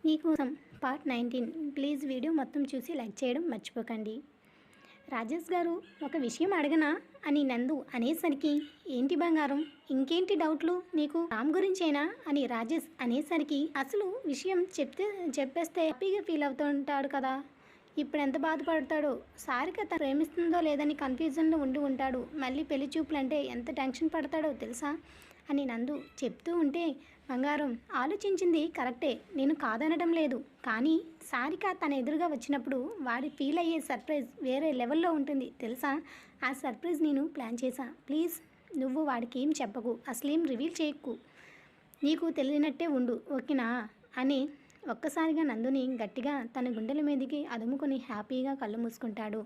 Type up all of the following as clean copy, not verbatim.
మీకోసం part 19 please video మొత్తం చూసి లైక్ చేయడం మర్చిపోకండి. రాజేష్ గారు ఒక విషయం అడగనా అని నందు అనేసరికి ఏంటి బంగారం, ఇంకేంటి డౌట్లు నీకు, రామ్ గురించేనా అని రాజేష్ అనేసరికి అసలు విషయం చెప్పేస్తే హ్యాపీగా ఫీల్ అవుతుంటాడు కదా, ఇప్పుడు ఎంత బాధపడతాడో, సారిక తను ప్రేమిస్తుందో లేదని కన్ఫ్యూజన్లో ఉండి ఉంటాడు, మళ్ళీ పెళ్లి చూపులంటే ఎంత టెన్షన్ పడతాడో తెలుసా అని నందు చెప్తూ ఉంటే, బంగారం ఆలోచించింది కరెక్టే, నేను కాదనడం లేదు, కానీ సారిక తన ఎదురుగా వచ్చినప్పుడు వాడి ఫీల్ అయ్యే సర్ప్రైజ్ వేరే లెవెల్లో ఉంటుంది తెలుసా. ఆ సర్ప్రైజ్ నేను ప్లాన్ చేశా, ప్లీజ్ నువ్వు వాడికి ఏం చెప్పకు, అసలేం రివీల్ చేయకు, నీకు తెలియనట్టే ఉండు ఓకేనా అని ఒక్కసారిగా నందుని గట్టిగా తన గుండెల మీదకి అదుముకొని హ్యాపీగా కళ్ళు మూసుకుంటాడు.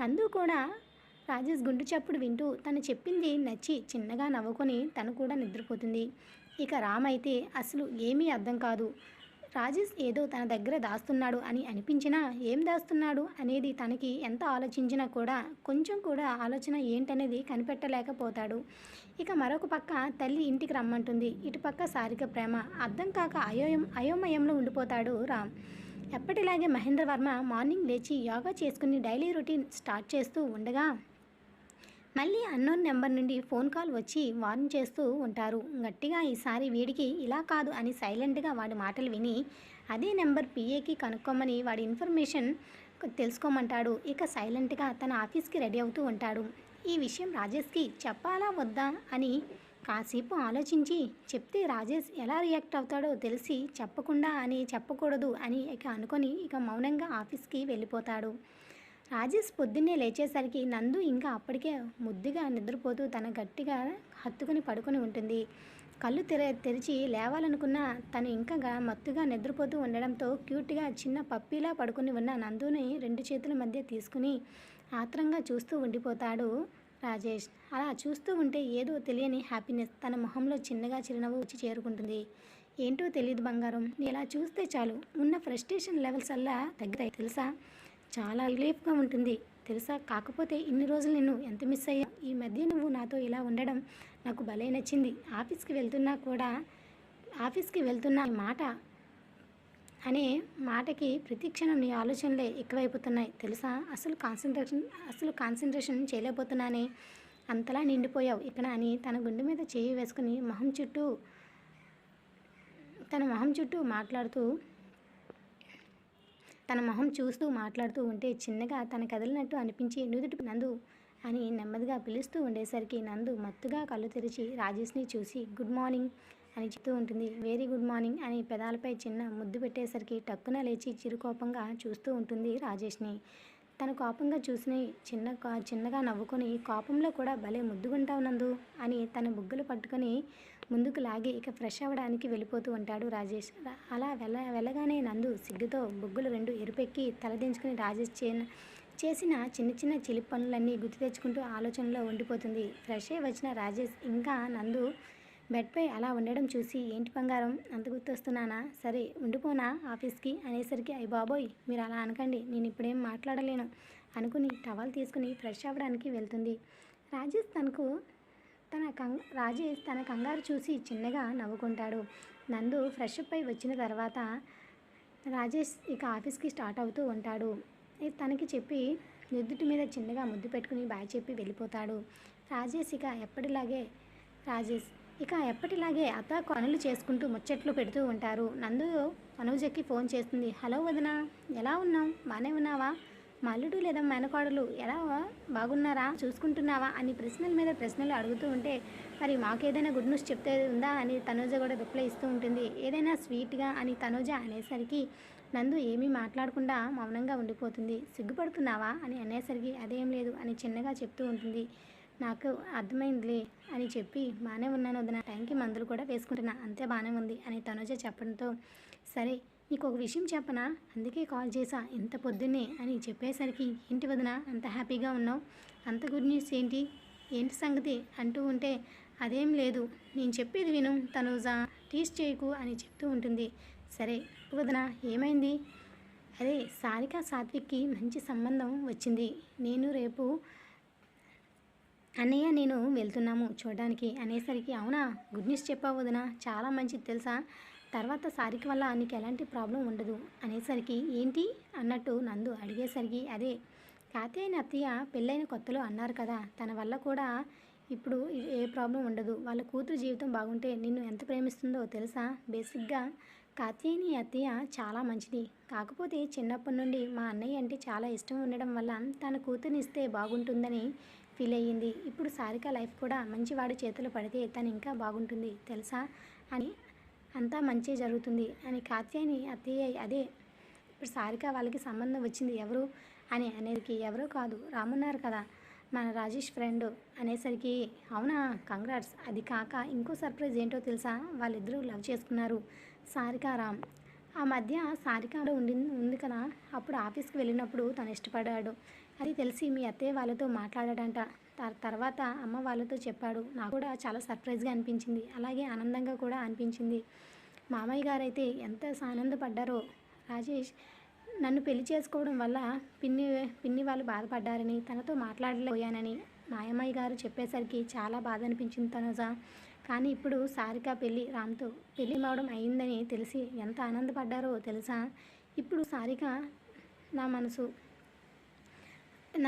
నందు కూడా రాజేష్ గుండు చప్పుడు వింటూ తను చెప్పింది నచ్చి చిన్నగా నవ్వుకొని తను కూడా నిద్రపోతుంది. ఇక రామ్ అయితే అసలు ఏమీ అర్థం కాదు. రాజేష్ ఏదో తన దగ్గర దాస్తున్నాడు అని అనిపించినా ఏం దాస్తున్నాడు అనేది తనకి ఎంత ఆలోచించినా కూడా కొంచెం కూడా ఆలోచన ఏంటనేది కనిపెట్టలేకపోతాడు. ఇక మరొక పక్క తల్లి ఇంటికి రమ్మంటుంది, ఇటుపక్క సారిక ప్రేమ అర్థం కాక అయోమయంలో ఉండిపోతాడు రామ్. ఎప్పటిలాగే మహేంద్ర వర్మ మార్నింగ్ లేచి యోగా చేసుకుని డైలీ రొటీన్ స్టార్ట్ చేస్తూ ఉండగా మళ్ళీ అన్నోన్ నెంబర్ నుండి ఫోన్ కాల్ వచ్చి వార్న్ చేస్తూ ఉంటారు. గట్టిగా ఈసారి వీడికి ఇలా కాదు అని సైలెంట్గా వాడి మాటలు విని అదే నెంబర్ పిఏకి కనుక్కోమని వాడి ఇన్ఫర్మేషన్ తెలుసుకోమంటాడు. ఇక సైలెంట్గా తన ఆఫీస్కి రెడీ అవుతూ ఉంటాడు. ఈ విషయం రాజేష్కి చెప్పాలా వద్దా అని కాసేపు ఆలోచించి చెప్తే రాజేష్ ఎలా రియాక్ట్ అవుతాడో తెలిసి చెప్పకూడదు అని ఇక అనుకొని ఇక మౌనంగా ఆఫీస్కి వెళ్ళిపోతాడు. రాజేష్ పొద్దున్నే లేచేసరికి నందు ఇంకా అప్పటికే ముద్దుగా నిద్రపోతూ తన గట్టిగా హత్తుకుని పడుకొని ఉంటుంది. కళ్ళు తెరిచి లేవాలనుకున్న తను ఇంకా మత్తుగా నిద్రపోతూ ఉండడంతో క్యూట్గా చిన్న పప్పీలా పడుకుని ఉన్న నందుని రెండు చేతుల మధ్య తీసుకుని ఆత్రంగా చూస్తూ ఉండిపోతాడు రాజేష్. అలా చూస్తూ ఉంటే ఏదో తెలియని హ్యాపీనెస్ తన మొహంలో చిన్నగా చిరునవ్వు వచ్చి చేరుకుంటుంది. ఏంటో తెలియదు బంగారం, ఇలా చూస్తే చాలు ఉన్న ఫ్రస్ట్రేషన్ లెవెల్స్ అలా తగ్గుతాయి తెలుసా, చాలా రిలీఫ్గా ఉంటుంది తెలుసా. కాకపోతే ఇన్ని రోజులు నేను ఎంత మిస్ అయ్యా, ఈ మధ్య నువ్వు నాతో ఇలా ఉండడం నాకు భలే నచ్చింది. ఆఫీస్కి వెళ్తున్నా మాట అనే మాటకి ప్రతి క్షణం నీ ఆలోచనలే ఎక్కువైపోతున్నాయి తెలుసా. అసలు కాన్సన్ట్రేషన్ చేయలేకపోతున్నానే, అంతలా నిండిపోయావు ఇక్కడ అని తన గుండె మీద చేయి వేసుకుని తన మొహం చూస్తూ మాట్లాడుతూ ఉంటే చిన్నగా తన కదిలినట్టు అనిపించి నుదుటి నందు అని నెమ్మదిగా పిలుస్తూ ఉండేసరికి నందు మత్తుగా కళ్ళు తెరిచి రాజేష్ని చూసి గుడ్ మార్నింగ్ అని చెప్తూ ఉంటుంది. వెరీ గుడ్ మార్నింగ్ అని పెదాలపై చిన్న ముద్దు పెట్టేసరికి టక్కున లేచి చిరుకోపంగా చూస్తూ ఉంటుంది రాజేష్ని. తను కోపంగా చూసి చిన్నగా నవ్వుకొని కోపంలో కూడా భలే ముద్దుగుంటావు నందు అని తన బుగ్గలు పట్టుకొని ముందుకు లాగి ఇక ఫ్రెష్ అవ్వడానికి వెళ్ళిపోతూ ఉంటాడు రాజేష్. అలా వెళ్ళగానే నందు సిగ్గుతో బుగ్గలు రెండు ఎరుపెక్కి తలదించుకుని రాజేష్ చేసిన చిన్న చిలిపి పనులన్నీ గుర్తు తెచ్చుకుంటూ ఆలోచనలో ఉండిపోతుంది. ఫ్రెష్ అయ్యి వచ్చిన రాజేష్ ఇంకా నందు బెడ్పై అలా ఉండడం చూసి ఏంటి బంగారం అంత గుర్తొస్తున్నానా, సరే ఉండిపోనా ఆఫీస్కి అనేసరికి అయ్య బాబోయ్ మీరు అలా అనకండి, నేను ఇప్పుడేం మాట్లాడలేను అనుకుని టవల్ తీసుకుని ఫ్రెష్ అవ్వడానికి వెళ్తుంది. రాజేష్ తన కంగారు చూసి చిన్నగా నవ్వుకుంటాడు. నందు ఫ్రెష్ అప్ అయి వచ్చిన తర్వాత రాజేష్ ఇక ఆఫీస్కి స్టార్ట్ అవుతూ ఉంటాడు. తనకి చెప్పి నుదుటి మీద చిన్నగా ముద్దు పెట్టుకుని బాయ్ చెప్పి వెళ్ళిపోతాడు. రాజేష్ ఇక ఎప్పటిలాగే అత్త పనులు చేసుకుంటూ ముచ్చట్లు పెడుతూ ఉంటారు. నందు మనోజకి ఫోన్ చేస్తుంది. హలో వదినా, ఎలా ఉన్నావు, బాగానే ఉన్నావా, మా అల్లుడు లేదా మేనకోడలు ఎలా బాగున్నారా, చూసుకుంటున్నావా అని ప్రశ్నల మీద ప్రశ్నలు అడుగుతూ ఉంటే మరి మాకేదైనా గుడ్ న్యూస్ చెప్తే ఉందా అని తనూజ కూడా రిప్లై ఇస్తూ ఉంటుంది. ఏదైనా స్వీట్గా అని తనూజ అనేసరికి నందు ఏమీ మాట్లాడకుండా మౌనంగా ఉండిపోతుంది. సిగ్గుపడుతున్నావా అని అనేసరికి అదేం లేదు అని చిన్నగా చెప్తూ ఉంటుంది. నాకు అర్థమైందిలే అని చెప్పి బాగానే ఉన్నాను వదిన, టైంకి మందులు కూడా వేసుకుంటున్నా, అంతే బాగానే ఉంది అని తనూజ చెప్పడంతో సరే నీకు ఒక విషయం చెప్పనా, అందుకే కాల్ చేశా ఇంత పొద్దున్నే అని చెప్పేసరికి ఏంటి వదిన అంత హ్యాపీగా ఉన్నావు, అంత గుడ్ న్యూస్ ఏంటి సంగతి అంటూ ఉంటే అదేం లేదు నేను చెప్పేది విను తనూజ, టీస్ చేయకు అని చెప్తూ ఉంటుంది. సరే వదిన ఏమైంది, అదే సారిక సాత్విక్కి మంచి సంబంధం వచ్చింది, రేపు అన్నయ్య నేను వెళ్తున్నాము చూడడానికి అనేసరికి అవునా గుడ్ న్యూస్ చెప్పావు వదిన, చాలా మంచిది తెలుసా, తర్వాత సారిక వల్ల నీకు ఎలాంటి ప్రాబ్లం ఉండదు అనేసరికి ఏంటి అన్నట్టు నందు అడిగేసరికి అదే కాతేయని అత్తయ్య పెళ్ళైన కొత్తలో అన్నారు కదా, తన వల్ల కూడా ఇప్పుడు ఏ ప్రాబ్లం ఉండదు. వాళ్ళ కూతురు జీవితం బాగుంటే నిన్ను ఎంత ప్రేమిస్తుందో తెలుసా? బేసిక్గా కాత్యాయని అత్తయ్య చాలా మంచిది. కాకపోతే చిన్నప్పటి నుండి మా అన్నయ్య అంటే చాలా ఇష్టం ఉండడం వల్ల తన కూతుర్ని ఇస్తే బాగుంటుందని ఫీల్ అయ్యింది. ఇప్పుడు సారిక లైఫ్ కూడా మంచివాడి చేతులు పడితే తను ఇంకా బాగుంటుంది తెలుసా అని, అంతా మంచి జరుగుతుంది అని కాత్యాయని అత్తయ్య అదే ఇప్పుడు సారిక వాళ్ళకి సంబంధం వచ్చింది ఎవరు అని అనేది ఎవరో కాదు రామున్నారు కదా మన రాజేష్ ఫ్రెండ్ అనేసరికి అవునా కంగ్రాట్స్. అది కాక ఇంకో సర్ప్రైజ్ ఏంటో తెలుసా? వాళ్ళిద్దరూ లవ్ చేసుకున్నారు సారిక రామ్. ఆ మధ్య సారిక ఉంది కదా, అప్పుడు ఆఫీస్కి వెళ్ళినప్పుడు తను ఇష్టపడ్డాడు. అది తెలిసి మీ అత్తయ్య వాళ్ళతో మాట్లాడాడంట. తర్వాత అమ్మ వాళ్ళతో చెప్పాడు. నాకు కూడా చాలా సర్ప్రైజ్గా అనిపించింది, అలాగే ఆనందంగా కూడా అనిపించింది. మామయ్య గారు అయితే ఎంత ఆనందపడ్డారో. రాజేష్ నన్ను పెళ్లి చేసుకోవడం వల్ల పిన్ని వాళ్ళు బాధపడ్డారని, తనతో మాట్లాడలేకపోయానని మాయమ్మాయి గారు చెప్పేసరికి చాలా బాధ అనిపించింది తనుజ. కానీ ఇప్పుడు సారిక రామ్తో పెళ్ళి అవడం అయిందని తెలిసి ఎంత ఆనందపడ్డారో తెలుసా? ఇప్పుడు సారిక నా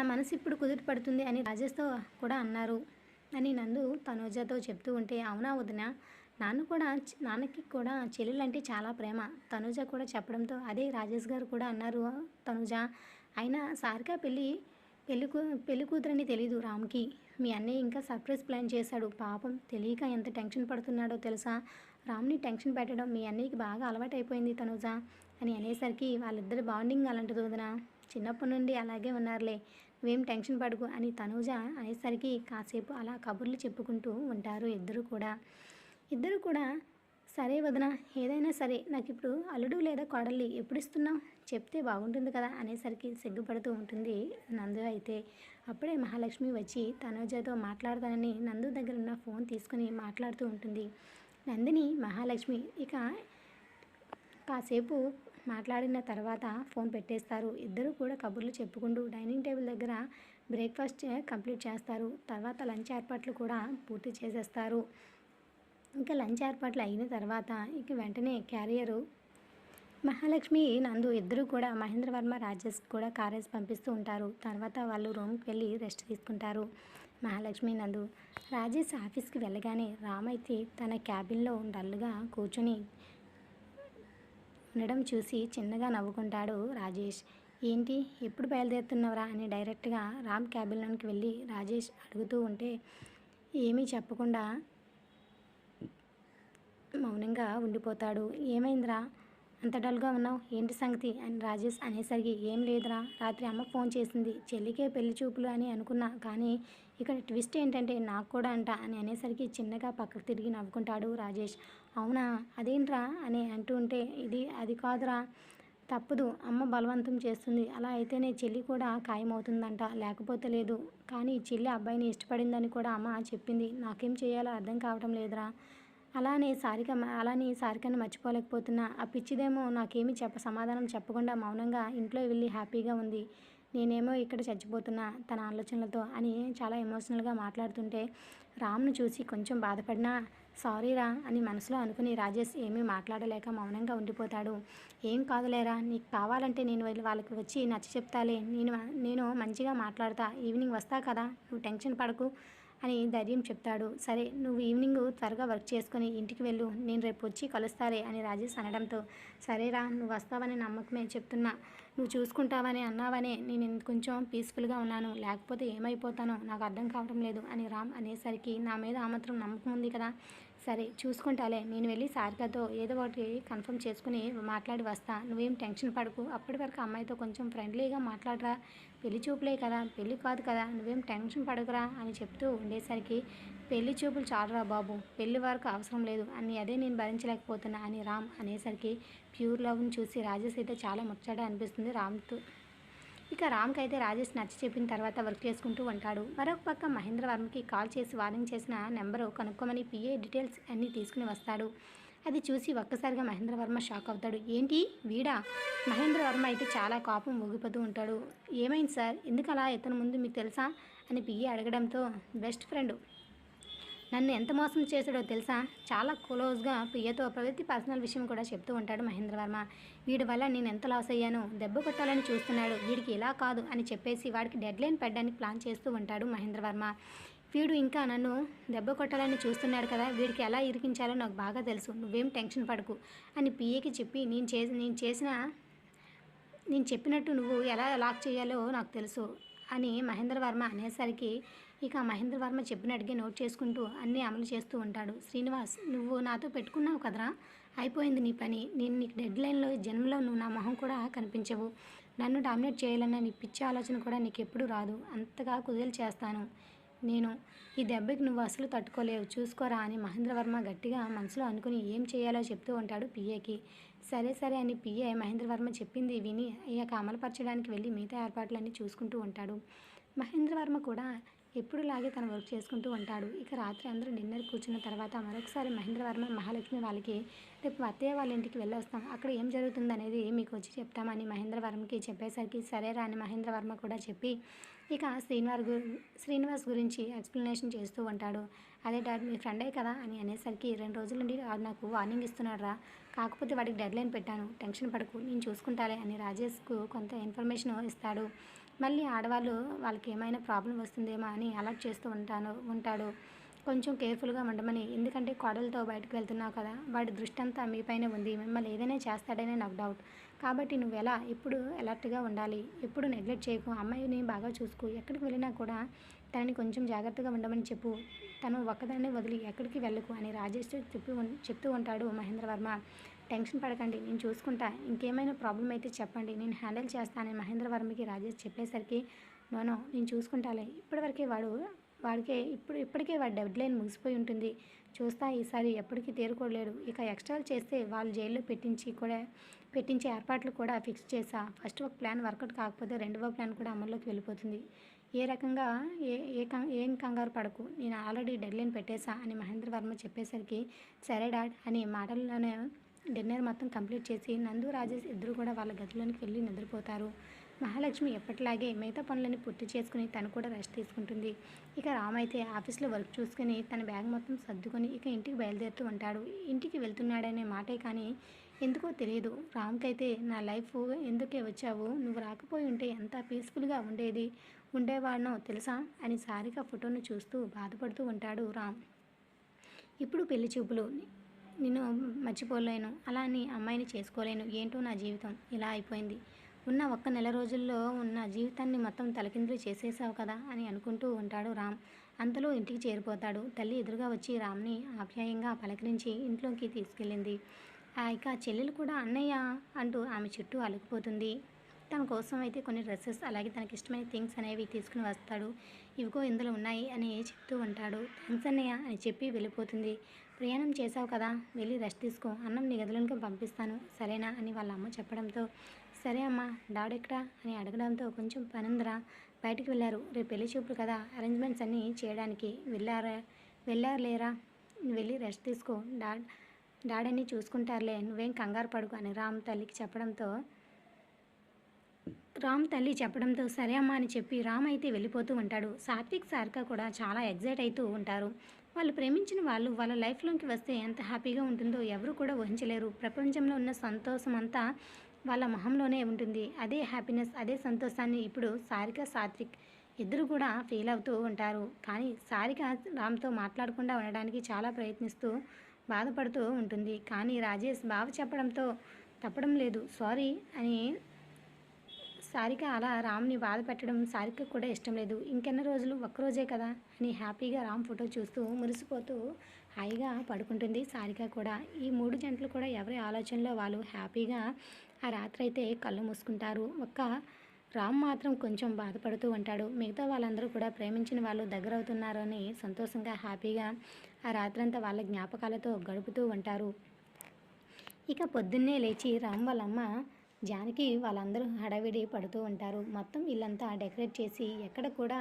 మనసు ఇప్పుడు కుదుట పడుతుంది అని రాజేష్తో కూడా అన్నారు అని నందు తనుజతో చెప్తూ ఉంటే, అవునా వదిన, నాన్నకి కూడా చెల్లెలంటే చాలా ప్రేమ తనుజ కూడా చెప్పడంతో అదే రాజేష్ గారు కూడా అన్నారు తనుజ. అయినా సారిక పెళ్లి కూతురని తెలీదు రామ్కి. మీ అన్నయ్య ఇంకా సర్ప్రైజ్ ప్లాన్ చేశాడు. పాపం తెలియక ఎంత టెన్షన్ పడుతున్నాడో తెలుసా? రామ్ని టెన్షన్ పెట్టడం మీ అన్నయ్యకి బాగా అలవాటు అయిపోయింది తనుజ అని అనేసరికి వాళ్ళిద్దరి బాండింగ్ అలాంటిది వదిన, చిన్నప్పటి నుండి అలాగే ఉన్నారులే, నువ్వేం టెన్షన్ పడుకు అని తనుజ అనేసరికి కాసేపు అలా కబుర్లు చెప్పుకుంటూ ఉంటారు ఇద్దరు కూడా సరే వదిన, ఏదైనా సరే నాకు ఇప్పుడు అల్లుడు లేదా కోడల్ని ఎప్పుడు ఇస్తున్నావు చెప్తే బాగుంటుంది కదా అనేసరికి సిగ్గుపడుతూ ఉంటుంది నందు. అయితే అప్పుడే మహాలక్ష్మి వచ్చి తనుజతో మాట్లాడతానని నందు దగ్గర ఉన్న ఫోన్ తీసుకుని మాట్లాడుతూ ఉంటుంది. నందిని మహాలక్ష్మి ఇక కాసేపు మాట్లాడిన తర్వాత ఫోన్ పెట్టేస్తారు. ఇద్దరు కూడా కబుర్లు చెప్పుకుంటూ డైనింగ్ టేబుల్ దగ్గర బ్రేక్ఫాస్ట్ కంప్లీట్ చేస్తారు. తర్వాత లంచ్ ఏర్పాట్లు కూడా పూర్తి చేసేస్తారు. ఇంకా లంచ్ ఏర్పాట్లు అయిన తర్వాత ఇక వెంటనే క్యారియరు మహాలక్ష్మి నందు ఇద్దరు కూడా మహేంద్రవర్మ రాజేష్ కూడా కారేజ్ పంపిస్తూ ఉంటారు. తర్వాత వాళ్ళు రూమ్కి వెళ్ళి రెస్ట్ తీసుకుంటారు మహాలక్ష్మి నందు. రాజేష్ ఆఫీస్కి వెళ్ళగానే రామ్ అయితే తన క్యాబిన్లో డల్గా కూర్చొని ఉండడం చూసి చిన్నగా నవ్వుకుంటాడు రాజేష్. ఏంటి ఎప్పుడు బయలుదేరుతున్నవరా అని డైరెక్ట్గా రామ్ క్యాబిన్లోకి వెళ్ళి రాజేష్ అడుగుతూ ఉంటే ఏమీ చెప్పకుండా మౌనంగా ఉండిపోతాడు. ఏమైందిరా అంత డల్గా ఉన్నావు, ఏంటి సంగతి అని రాజేష్ అనేసరికి ఏం లేదురా, రాత్రి అమ్మ ఫోన్ చేసింది, చెల్లికే పెళ్లి చూపులు అని అనుకున్నా, కానీ ఇక్కడ ట్విస్ట్ ఏంటంటే నాకు కూడా అంట అని అనేసరికి చిన్నగా పక్కకు తిరిగి నవ్వుకుంటాడు రాజేష్. అవునా అదేంట్రా అని అంటూ ఉంటే అది కాదురా, తప్పదు, అమ్మ బలవంతం చేస్తుంది, అలా అయితేనే చెల్లి కూడా ఖాయమవుతుందంట, లేకపోతే లేదు. కానీ చెల్లి అబ్బాయిని ఇష్టపడిందని కూడా అమ్మ చెప్పింది, నాకేం చేయాలో అర్థం కావటం లేదురా. అలానే సారికని మర్చిపోలేకపోతున్నా. ఆ పిచ్చిదేమో నాకేమీ సమాధానం చెప్పకుండా మౌనంగా ఇంట్లో వెళ్ళి హ్యాపీగా ఉంది. నేనేమో ఇక్కడ చచ్చిపోతున్నా తన ఆలోచనలతో అని చాలా ఎమోషనల్గా మాట్లాడుతుంటే రామ్ను చూసి కొంచెం బాధపడినా సారీరా అని మనసులో అనుకుని రాజేష్ ఏమీ మాట్లాడలేక మౌనంగా ఉండిపోతాడు. ఏం కాదులేరా, నీకు కావాలంటే నేను వాళ్ళకి వచ్చి నచ్చ చెప్తాలే, నేను మంచిగా మాట్లాడతా, ఈవినింగ్ వస్తా కదా, నువ్వు టెన్షన్ పడకు అని ధైర్యం చెప్తాడు. సరే నువ్వు ఈవినింగ్ త్వరగా వర్క్ చేసుకొని ఇంటికి వెళ్ళు, నేను రేపు వచ్చి కలుస్తాలే అని రాజేష్ అనడంతో సరేరా నువ్వు వస్తావని నమ్మకమే చెప్తున్నా, నువ్వు చూసుకుంటావని అన్నావనే నేను కొంచెం పీస్ఫుల్గా ఉన్నాను, లేకపోతే ఏమైపోతానో నాకు అర్థం కావడం లేదు అని రామ్ అనేసరికి నా మీద ఆ మాత్రం నమ్మకం ఉంది కదా, సరే చూసుకుంటాలే, నేను వెళ్ళి సారికతో ఏదో ఒకటి కన్ఫర్మ్ చేసుకుని మాట్లాడి వస్తా, నువ్వేం టెన్షన్ పడకు, అప్పటి వరకు అమ్మాయితో కొంచెం ఫ్రెండ్లీగా మాట్లాడరా, పెళ్లి చూపులే కదా, పెళ్ళి కాదు కదా, నువ్వేం టెన్షన్ పడకురా అని చెప్తూ ఉండేసరికి పెళ్లి చూపులు చాలరా బాబు, పెళ్లి వరకు అవసరం లేదు అని అదే నేను భరించలేకపోతున్నా అని రామ్ అనేసరికి ప్యూర్ లవ్ని చూసి రాజేష్ అయితే చాలా ముచ్చట అనిపిస్తుంది రామ్తో. ఇక రామ్కి అయితే రాజేష్ నచ్చి చెప్పిన తర్వాత వర్క్ చేసుకుంటూ ఉంటాడు. మరొక పక్క మహేంద్రవర్మకి కాల్ చేసి వార్నింగ్ చేసిన నెంబరు కనుక్కోమని పిఏ డీటెయిల్స్ అన్నీ తీసుకుని వస్తాడు. అది చూసి ఒక్కసారిగా మహేంద్రవర్మ షాక్ అవుతాడు. ఏంటి వీడా? మహేంద్రవర్మ అయితే చాలా కోపం ఊగిపోతూ ఉంటాడు. ఏమైంది సార్, ఎందుకు అలా ఇతను ముందు మీకు తెలుసా అని పిఏ అడగడంతో బెస్ట్ ఫ్రెండ్ నన్ను ఎంత మోసం చేశాడో తెలుసా? చాలా క్లోజ్గా ప్రియతో ప్రతి పర్సనల్ విషయం కూడా చెప్తూ ఉంటాడు మహేంద్రవర్మ. వీడి వల్ల నేను ఎంత లాస్ అయ్యానో, దెబ్బ కొట్టాలని చూస్తున్నాడు, వీడికి ఇలా కాదు అని చెప్పేసి వాడికి డెడ్లైన్ పెట్టడానికి ప్లాన్ చేస్తూ ఉంటాడు మహేంద్రవర్మ. వీడు ఇంకా నన్ను దెబ్బ కొట్టాలని చూస్తున్నాడు కదా, వీడికి ఎలా ఇరికించాలో నాకు బాగా తెలుసు, నువ్వేం టెన్షన్ పడకు అని పిఏకి చెప్పి నేను చెప్పినట్టు నువ్వు ఎలా లాక్ చేయాలో నాకు తెలుసు అని మహేంద్రవర్మ అనేసరికి ఇక మహేంద్రవర్మ చెప్పినట్టుగా నోట్ చేసుకుంటూ అన్నీ అమలు చేస్తూ ఉంటాడు. శ్రీనివాస్, నువ్వు నాతో పెట్టుకున్నావు కదరా, అయిపోయింది నీ పని. నేను నీకు డెడ్ లైన్లో జన్మలో నువ్వు నా మొహం కూడా కనిపించవు. నన్ను డామినేట్ చేయాలన్న నీ పిచ్చి ఆలోచన కూడా నీకు ఎప్పుడు రాదు. అంతగా కుదేలు చేస్తాను నేను. ఈ దెబ్బకి నువ్వు అసలు తట్టుకోలేవు, చూసుకోరా అని మహేంద్రవర్మ గట్టిగా మనసులో అనుకుని ఏం చేయాలో చెప్తూ ఉంటాడు పిఏకి. సరే సరే అని పిఏ మహేంద్రవర్మ చెప్పింది విని అయ్యాక అమలుపరచడానికి వెళ్ళి మిగతా ఏర్పాట్లన్నీ చూసుకుంటూ ఉంటాడు. మహేంద్రవర్మ కూడా ఎప్పుడులాగే తన వర్క్ చేసుకుంటూ ఉంటాడు. ఇక రాత్రి అందరూ డిన్నర్ కూర్చున్న తర్వాత మరొకసారి మహేంద్రవర్మ మహాలక్ష్మి వాళ్ళకి రేపు అత్తయ్య వాళ్ళ ఇంటికి వెళ్ళొస్తాం, అక్కడ ఏం జరుగుతుందనేది మీకు వచ్చి చెప్తామని మహేంద్రవర్మకి చెప్పేసరికి సరేరా అని మహేంద్రవర్మ కూడా చెప్పి ఇక శ్రీనివాస్ గురించి ఎక్స్ప్లెనేషన్ చేస్తూ ఉంటాడు. అదే డాడ్ మీ ఫ్రెండే కదా అని అనేసరికి 2 రోజుల నుండి నాకు వార్నింగ్ ఇస్తున్నాడు రా, కాకపోతే వాడికి డెడ్లైన్ పెట్టాను, టెన్షన్ పడకు నేను చూసుకుంటాలే అని రాజేష్కు కొంత ఇన్ఫర్మేషన్ ఇస్తాడు. మళ్ళీ ఆడవాళ్ళు వాళ్ళకి ఏమైనా ప్రాబ్లం వస్తుందేమో అని అలర్ట్ చేస్తూ ఉంటాడు. కొంచెం కేర్ఫుల్గా ఉండమని, ఎందుకంటే కోడలతో బయటకు వెళ్తున్నావు కదా, వాడి దృష్టి అంతా మీపైనే ఉంది, మిమ్మల్ని ఏదైనా చేస్తాడనే నాకు డౌట్, కాబట్టి నువ్వు ఎప్పుడు అలర్ట్గా ఉండాలి, ఎప్పుడు నెగ్లెక్ట్ చేయకు, అమ్మాయిని బాగా చూసుకో, ఎక్కడికి వెళ్ళినా కూడా తనని కొంచెం జాగ్రత్తగా ఉండమని చెప్పు, తను ఒక్కదాన్ని వదిలి ఎక్కడికి వెళ్ళకు అని రాజేష్ చెప్తూ ఉంటాడు మహేంద్రవర్మ. టెన్షన్ పడకండి, నేను చూసుకుంటా, ఇంకేమైనా ప్రాబ్లం అయితే చెప్పండి, నేను హ్యాండిల్ చేస్తానని మహేంద్రవర్మకి రాజేష్ చెప్పేసరికి నోనో నేను చూసుకుంటాలే, ఇప్పటికే వాడి డెడ్ లైన్ ముగిసిపోయి ఉంటుంది, చూస్తా ఈసారి ఎప్పటికీ తేరుకోలేడు, ఇక ఎక్స్ట్రాలు చేస్తే వాళ్ళు జైల్లో పెట్టించే ఏర్పాట్లు కూడా ఫిక్స్ చేశా, ఫస్ట్ ఒక ప్లాన్ వర్కౌట్ కాకపోతే రెండవ ప్లాన్ కూడా అమల్లోకి వెళ్ళిపోతుంది, ఏం కంగారు పడకు, నేను ఆల్రెడీ డెడ్ లైన్ పెట్టేశా అని మహేంద్రవర్మ చెప్పేసరికి సరే డాడ్ అని మాటల్లోనే డిన్నర్ మొత్తం కంప్లీట్ చేసి నందు రాజేష్ ఇద్దరు కూడా వాళ్ళ గదిలోనికి వెళ్ళి నిద్రపోతారు. మహాలక్ష్మి ఎప్పటిలాగే మిగతా పనులని పూర్తి చేసుకుని తను కూడా రెస్ట్ తీసుకుంటుంది. ఇక రామ్ అయితే ఆఫీస్లో వర్క్ చూసుకుని తన బ్యాగ్ మొత్తం సర్దుకొని ఇక ఇంటికి బయలుదేరుతూ ఉంటాడు. ఇంటికి వెళ్తున్నాడనే మాటే కానీ ఎందుకో తెలియదు రామ్కైతే, నా లైఫ్ ఎందుకే వచ్చావు, నువ్వు రాకపోయి ఉంటే ఎంత పీస్ఫుల్గా ఉండేవాడినో తెలుసా అని సారిక ఫోటోను చూస్తూ బాధపడుతూ ఉంటాడు రామ్. ఇప్పుడు పెళ్లి చూపులు, నేను మర్చిపోలేను, అలా అని అమ్మాయిని చేసుకోలేను, ఏంటో నా జీవితం ఇలా అయిపోయింది, ఉన్న ఒక్క నెల రోజుల్లో ఉన్న జీవితాన్ని మొత్తం తలకిందులు చేసేసావు కదా అని అనుకుంటూ ఉంటాడు రామ్. అంతలో ఇంటికి చేరిపోతాడు. తల్లి ఎదురుగా వచ్చి రామ్ని ఆప్యాయంగా పలకరించి ఇంట్లోకి తీసుకెళ్ళింది. ఇక చెల్లెలు కూడా అన్నయ్య అంటూ ఆమె చుట్టూ అలుకుపోతుంది. తన కోసం అయితే కొన్ని డ్రెస్సెస్ అలాగే తనకి ఇష్టమైన థింగ్స్ అనేవి తీసుకుని వస్తాడు. ఇవిగో ఇందులో ఉన్నాయి అని చెప్తూ ఉంటాడు. థ్యాంక్స్ అన్నయ్య అని చెప్పి వెళ్ళిపోతుంది. ప్రయాణం చేసావు కదా, వెళ్ళి రెస్ట్ తీసుకో, అన్నం నీ గదిలోనికి పంపిస్తాను సరేనా అని వాళ్ళ అమ్మ చెప్పడంతో సరే అమ్మా, డాడ్ ఎక్కడా అని అడగడంతో కొంచెం పనుందిరా, బయటికి వెళ్ళారు, రేపు పెళ్లి చూపులు కదా, అరేంజ్మెంట్స్ అన్నీ చేయడానికి వెళ్ళారులేరా, వెళ్ళి రెస్ట్ తీసుకో, డాడ్ అన్నీ చూసుకుంటారులే, నువ్వేం కంగారు పడుకు అని రామ్ తల్లి చెప్పడంతో సరే అమ్మ అని చెప్పి రామ్ అయితే వెళ్ళిపోతూ ఉంటాడు. సాత్విక్ సారిక కూడా చాలా ఎగ్జైట్ అవుతూ ఉంటారు. వాళ్ళు ప్రేమించిన వాళ్ళు వాళ్ళ లైఫ్లోకి వస్తే ఎంత హ్యాపీగా ఉంటుందో ఎవరు కూడా ఊహించలేరు. ప్రపంచంలో ఉన్న సంతోషం అంతా వాళ్ళ మొహంలోనే ఉంటుంది. అదే హ్యాపీనెస్, అదే సంతోషాన్ని ఇప్పుడు సాత్విక్ ఇద్దరు కూడా ఫీల్ అవుతూ ఉంటారు. కానీ సారిక రామ్తో మాట్లాడకుండా ఉండడానికి చాలా ప్రయత్నిస్తూ బాధపడుతూ ఉంటుంది. కానీ రాజేష్ బావ చెప్పడంతో తప్పడం లేదు, సారీ అని సారిక అలా రామ్ని బాధ పెట్టడం సారిక కూడా ఇష్టం లేదు. ఇంకెన్ని రోజులు, ఒక్కరోజే కదా అని హ్యాపీగా రామ్ ఫోటో చూస్తూ మురిసిపోతూ హాయిగా పడుకుంటుంది సారిక కూడా. ఈ 3 జంటలు కూడా ఎవరి ఆలోచనలో వాళ్ళు హ్యాపీగా ఆ రాత్రి అయితే కళ్ళు మూసుకుంటారు. రామ్ మాత్రం కొంచెం బాధపడుతూ ఉంటాడు. మిగతా వాళ్ళందరూ కూడా ప్రేమించిన వాళ్ళు దగ్గరవుతున్నారని సంతోషంగా హ్యాపీగా ఆ రాత్రంతా వాళ్ళ జ్ఞాపకాలతో గడుపుతూ ఉంటారు. ఇక పొద్దున్నే లేచి రామ్ వాళ్ళమ్మ జానకి వాళ్ళందరూ హడావిడి పడుతూ ఉంటారు. మొత్తం ఇల్లంతా డెకరేట్ చేసి ఎక్కడ కూడా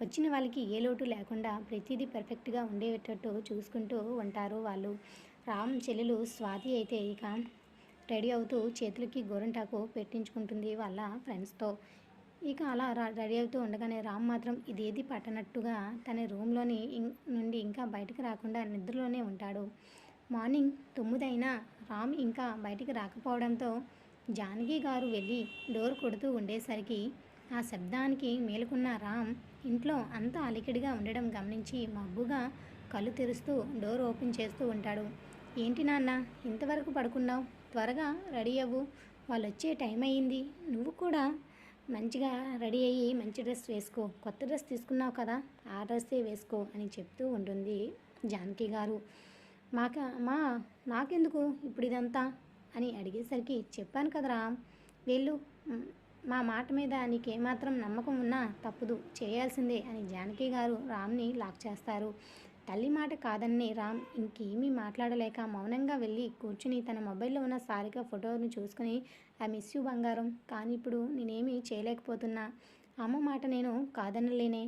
వచ్చిన వాళ్ళకి ఏ లోటు లేకుండా ప్రతిదీ పర్ఫెక్ట్గా ఉండేటట్టు చూసుకుంటూ ఉంటారు వాళ్ళు. రామ్ చెల్లెలు స్వాతి అయితే ఇక రెడీ అవుతూ చేతులకి గోరింటాకు పెట్టించుకుంటుంది వాళ్ళ ఫ్రెండ్స్తో. ఇక అలా రెడీ అవుతూ ఉండగానే రామ్ మాత్రం ఇదేది పట్టనట్టుగా తన రూమ్లోని నుండి ఇంకా బయటకు రాకుండా నిద్రలోనే ఉంటాడు. మార్నింగ్ 9 అయినా రామ్ ఇంకా బయటికి రాకపోవడంతో జానకి గారు వెళ్ళి డోర్ కొడుతూ ఉండేసరికి ఆ శబ్దానికి మేలుకున్న రామ్ ఇంట్లో అంతా అలికిడిగా ఉండడం గమనించి మబ్బుగా కళ్ళు తెరుస్తూ డోర్ ఓపెన్ చేస్తూ ఉంటాడు. ఏంటి నాన్న ఇంతవరకు పడుకున్నావు? త్వరగా రెడీ అవ్వు, వాళ్ళు వచ్చే టైం అయ్యింది. నువ్వు కూడా మంచిగా రెడీ అయ్యి మంచి డ్రెస్ వేసుకో, కొత్త డ్రెస్ తీసుకున్నావు కదా ఆ డ్రెస్సే వేసుకో అని చెప్తూ ఉంటుంది జానకి గారు. మా నాకెందుకు ఇప్పుడు ఇదంతా అని అడిగేసరికి చెప్పాను కదరా వీళ్ళు మా మాట మీద నీకేమాత్రం నమ్మకం ఉన్నా తప్పదు, చేయాల్సిందే అని జానకి గారు రామ్ని లాక్ చేస్తారు. తల్లి మాట కాదని రామ్ ఇంకేమీ మాట్లాడలేక మౌనంగా వెళ్ళి కూర్చుని తన మొబైల్లో ఉన్న సారిక ఫోటోని చూసుకుని ఐ మిస్ యూ బంగారం, కానీ ఇప్పుడు నేనేమీ చేయలేకపోతున్నా. అమ్మ మాట నేను కాదనలేనే,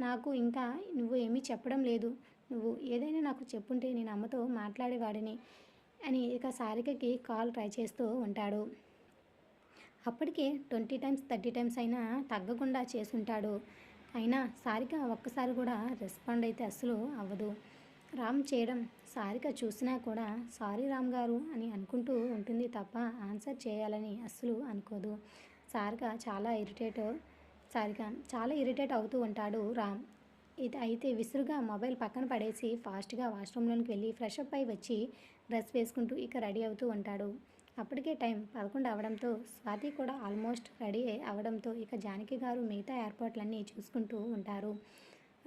నాకు ఇంకా నువ్వు ఏమీ చెప్పడం లేదు. నువ్వు ఏదైనా నాకు చెప్పుంటే నేను అమ్మతో మాట్లాడేవాడిని అని ఇక సారికకి కాల్ ట్రై చేస్తూ ఉంటాడు. అప్పటికే 20 టైమ్స్ 30 టైమ్స్ అయినా తగ్గకుండా చేసుంటాడు. అయినా సారిక ఒక్కసారి కూడా రెస్పాండ్ అయితే అస్సలు అవ్వదు. రామ్ చేయడం సారిక చూసినా కూడా సారీ రామ్ గారు అని అనుకుంటూ ఉంటుంది తప్ప ఆన్సర్ చేయాలని అస్సలు అనుకోదు. సారిక చాలా ఇరిటేట్ అవుతూ ఉంటాడు రామ్. ఇది అయితే విసురుగా మొబైల్ పక్కన పడేసి ఫాస్ట్గా వాష్రూమ్లోకి వెళ్ళి ఫ్రెష్ అప్ అయి వచ్చి డ్రెస్ వేసుకుంటూ ఇక రెడీ అవుతూ ఉంటాడు. అప్పటికే టైం 11 అవడంతో స్వాతి కూడా ఆల్మోస్ట్ రెడీ అవడంతో ఇక జానకి గారు మిగతా ఏర్పాట్లన్నీ చూసుకుంటూ ఉంటారు.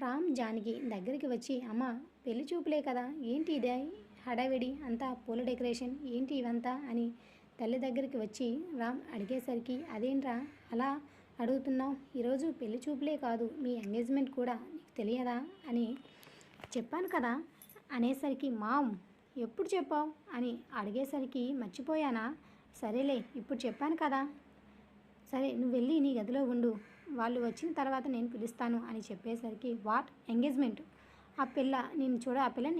రామ్ జానకి దగ్గరికి వచ్చి అమ్మ పెళ్లి చూపులే కదా, ఏంటి ఇదే హడావిడి అంతా, పూల డెకరేషన్ ఏంటి ఇవంతా అని తల్లి దగ్గరికి వచ్చి రామ్ అడిగేసరికి అదేంట్రా అలా అడుగుతున్నావు, ఈరోజు పెళ్లి చూపులే కాదు మీ ఎంగేజ్మెంట్ కూడా, నీకు తెలియదా అని చెప్పాను కదా అనేసరికి మామ్ ఎప్పుడు చెప్పావు అని అడిగేసరికి మర్చిపోయానా, సరేలే ఇప్పుడు చెప్పాను కదా, సరే నువ్వు వెళ్ళి నీ గదిలో ఉండు, వాళ్ళు వచ్చిన తర్వాత నేను పిలుస్తాను అని చెప్పేసరికి వాట్ ఎంగేజ్మెంట్, ఆ పిల్లని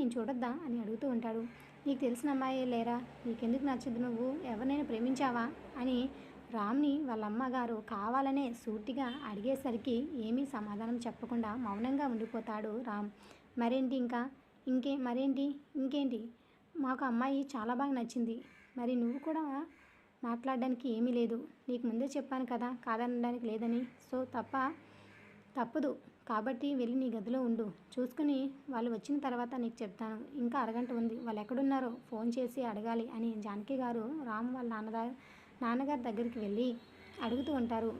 నేను చూడొద్దా అని అడుగుతూ ఉంటాడు. నీకు తెలిసిన అమ్మాయే లేరా, నీకెందుకు నచ్చదు, నువ్వు ఎవరినైనా ప్రేమించావా అని రామ్ని వాళ్ళ అమ్మగారు కావాలనే సూటిగా అడిగేసరికి ఏమీ సమాధానం చెప్పకుండా మౌనంగా ఉండిపోతాడు రామ్. ఇంకేంటి మాకు అమ్మాయి చాలా బాగా నచ్చింది, మరి నువ్వు కూడా మాట్లాడడానికి ఏమీ లేదు, నీకు ముందే చెప్పాను కదా కాదనడానికి లేదని, సో తప్పదు కాబట్టి వెళ్ళి నీ గదిలో ఉండు, చూసుకుని వాళ్ళు వచ్చిన తర్వాత నీకు చెప్తాను, ఇంకా అరగంట ఉంది, వాళ్ళు ఎక్కడున్నారో ఫోన్ చేసి అడగాలి అని జానకి గారు రామ్ వాళ్ళ నాన్నగారి దగ్గరికి వెళ్ళి అడుగుతూ ఉంటారు.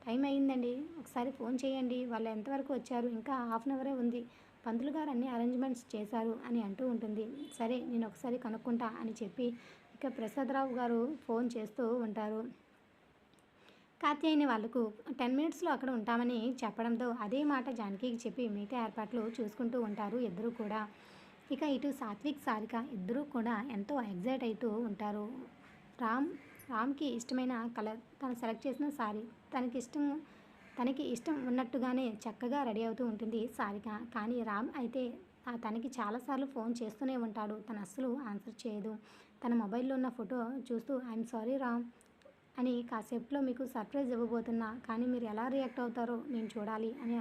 టైం అయ్యిందండి, ఒకసారి ఫోన్ చేయండి, వాళ్ళు ఎంతవరకు వచ్చారు, ఇంకా హాఫ్ అన్ అవరే ఉంది, పంతులు గారు అన్ని అరేంజ్మెంట్స్ చేశారు అని అంటూ ఉంటుంది. సరే నేను ఒకసారి కనుక్కుంటా అని చెప్పి ఇక ప్రసాదరావు గారు ఫోన్ చేస్తూ ఉంటారు. కాత్యాయని వాళ్ళకు 10 మినిట్స్లో అక్కడ ఉంటామని చెప్పడంతో అదే మాట జానకికి చెప్పి మిగతా ఏర్పాట్లు చూసుకుంటూ ఉంటారు ఇద్దరు కూడా. ఇక ఇటు సాత్విక్ సారిక ఇద్దరూ కూడా ఎంతో ఎగ్జైట్ అవుతూ ఉంటారు. రామ్కి ఇష్టమైన కలర్ తను సెలెక్ట్ చేసిన సారీ, తనకి ఇష్టం ఉన్నట్టుగానే చక్కగా రెడీ అవుతూ ఉంటుంది సారిక. కానీ రామ్ అయితే తనకి చాలాసార్లు ఫోన్ చేస్తూనే ఉంటాడు, తను అస్సలు ఆన్సర్ చేయదు. తన మొబైల్లో ఉన్న ఫోటో చూస్తూ ఐఎమ్ సారీ రామ్ అని కాసేపులో మీకు సర్ప్రైజ్ ఇవ్వబోతున్నా, కానీ మీరు ఎలా రియాక్ట్ అవుతారో నేను చూడాలి అని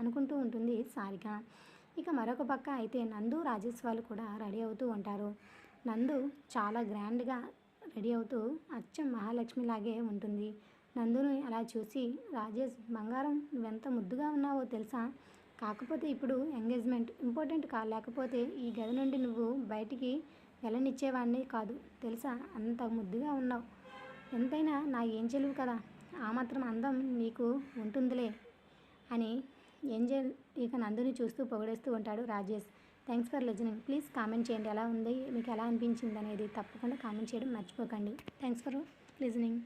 అనుకుంటూ ఉంటుంది సారిక. ఇక మరొక పక్క అయితే నందు రాజేష్ వాళ్ళు కూడా రెడీ అవుతూ ఉంటారు. నందు చాలా గ్రాండ్గా రెడీ అవుతూ అచ్చం మహాలక్ష్మిలాగే ఉంటుంది. నందుని అలా చూసి రాజేష్ బంగారం నువ్వెంత ముద్దుగా ఉన్నావో తెలుసా, కాకపోతే ఇప్పుడు ఎంగేజ్మెంట్ ఇంపార్టెంట్ లేకపోతే ఈ గది నుండి నువ్వు బయటికి వెళ్ళనిచ్చేవాడిని కాదు తెలుసా, అంత ముద్దుగా ఉన్నావు, ఎంతైనా నా ఏంజెలు కదా, ఆ మాత్రం అందం నీకు ఉంటుందిలే అని ఏంజెల్ ఇక నందుని చూస్తూ పొగిడేస్తూ ఉంటాడు Rajesh. Thanks for listening, please comment చేయండి ఎలా ఉంది, మీకు ఎలా అనిపించింది అనేది తప్పకుండా కామెంట్ చేయడం మర్చిపోకండి. Thanks for listening.